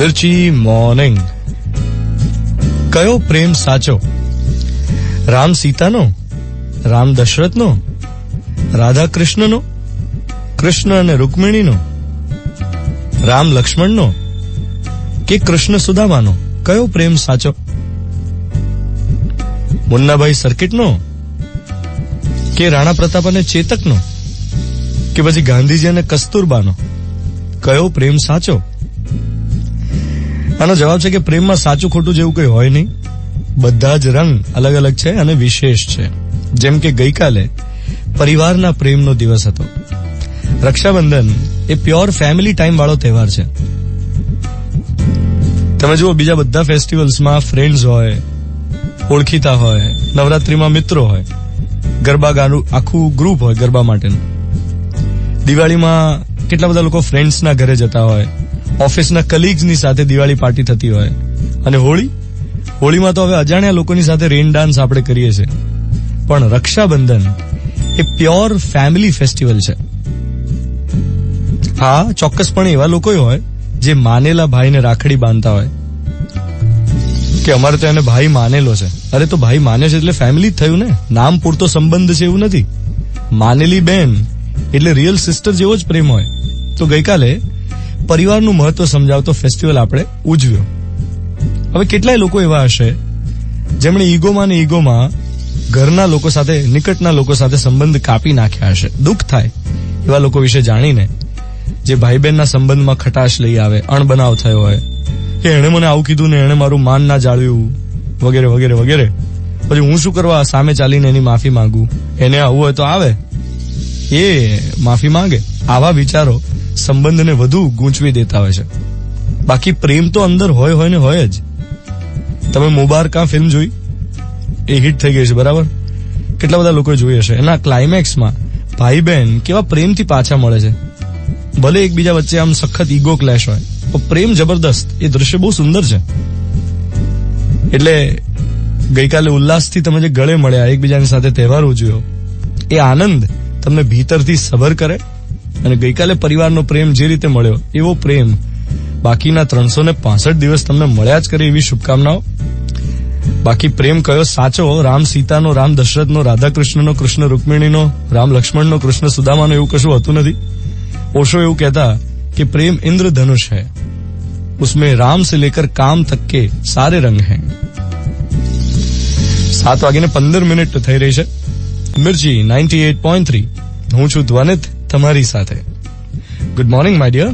મિર્ચી morning. કયો પ્રેમ સાચો? રામ સીતાનો, રામ દશરથનો, રાધા કૃષ્ણનો, કૃષ્ણ અને રૂકમિણીનો, રામ લક્ષ્મણનો કે કૃષ્ણ સુદામાનો? કયો પ્રેમ સાચો? મુન્નાભાઈ સર્કિટનો કે રાણા પ્રતાપ અને ચેતકનો કે પછી ગાંધીજી અને કસ્તુરબાનો? કયો પ્રેમ સાચો? આનો જવાબ છે કે પ્રેમમાં સાચું ખોટું જેવું કંઈ હોય નહીં. બધા જ રંગ અલગ અલગ છે અને વિશેષ છે. જેમ કે ગઈકાલે પરિવારના પ્રેમનો દિવસ હતો. રક્ષાબંધન એ પ્યોર ફેમિલી ટાઈમ વાળો તહેવાર છે. તમે જુઓ, બીજા બધા ફેસ્ટિવલ્સમાં ફ્રેન્ડ્સ હોય, ઓળખીતા હોય, નવરાત્રીમાં મિત્રો હોય, ગરબા ગાનું આખું ગ્રુપ હોય ગરબા માટેનું. દિવાળીમાં કેટલા બધા લોકો ફ્રેન્ડ્સના ઘરે જતા હોય, ઓફિસના કલીગ્સની સાથે દિવાળી પાર્ટી થતી હોય. અને હોળીમાં તો હવે અજાણ્યા લોકોની સાથે રેન ડાન્સ આપણે કરીએ છીએ. પણ રક્ષાબંધન એ પ્યોર ફેમિલી ફેસ્ટિવલ છે. હા, ચોક્કસપણે એવા લોકો હોય જે માનેલા ભાઈને રાખડી બાંધતા હોય કે અમારે તો એને ભાઈ માનેલો છે. અરે તો ભાઈ માને છે એટલે ફેમિલી જ થયું ને. નામ પૂરતો સંબંધ છે એવું નથી. માનેલી બેન એટલે રિયલ સિસ્ટર જેવો જ પ્રેમ હોય. તો ગઈકાલે પરિવારનું મહત્વ સમજાવતો ફેસ્ટિવલ આપણે ઉજવ્યો. હવે કેટલાય લોકો એવા હશે જેમણે ઈગોમાં ઘરના લોકો સાથે, નિકટના લોકો સાથે સંબંધ કાપી નાખ્યા હશે. દુઃખ થાય એવા લોકો વિશે જાણીને, જે ભાઈ બહેનના સંબંધમાં ખટાશ લઈ આવે, અણબનાવ થયો હોય કે એણે મને આવું કીધું ને એણે મારું માન ના જાળવ્યું વગેરે વગેરે વગેરે. પછી હું શું કરવા સામે ચાલીને એની માફી માંગુ? એને આવું હોય તો આવે, એ માફી માંગે. આવા વિચારો સંબંધને વધુ ગૂંચવી દેતા હોય છે. બાકી પ્રેમ તો અંદર હોય ને હોય જ. તમે મુબારકા ફિલ્મ જોઈ? એ હિટ થઈ ગઈ છે, બરાબર? કેટલા બધા લોકોએ જોઈ હશે. એના ક્લાઇમેક્સમાં ભાઈ બહેન કેવા પ્રેમથી પાછા મળે છે. ભલે એકબીજા વચ્ચે આમ સખત ઈગો ક્લેશ હોય, પણ પ્રેમ જબરદસ્ત. એ દ્રશ્ય બહુ સુંદર છે. એટલે ગઈકાલે ઉલ્લાસથી તમે જે ગળે મળ્યા, એકબીજાની સાથે તહેવાર ઉજવ્યો, એ આનંદ તમને ભીતરથી સબર કરે. અને ગઈકાલે પરિવારનો પ્રેમ જે રીતે મળ્યો, એવો પ્રેમ બાકીના 365 દિવસ તમને મળ્યા જ કરે, એવી શુભકામનાઓ. બાકી પ્રેમ કયો સાચો? રામ સીતાનો, રામ દશરથનો, રાધા કૃષ્ણનો, કૃષ્ણ રૂકમિણીનો, રામ લક્ષ્મણનો, કૃષ્ણ સુદામાનો, એવું કશું હતું નથી. ઓશો એવું કહેતા કે પ્રેમ ઇન્દ્રધનુષ है, उसमें राम से लेकर काम तक के सारे रंग हैं. 7:15 થઈ રહી છે. મિર્ચી 98.3. હું છું ધ્વનિત તમારી સાથે. Good morning my dear.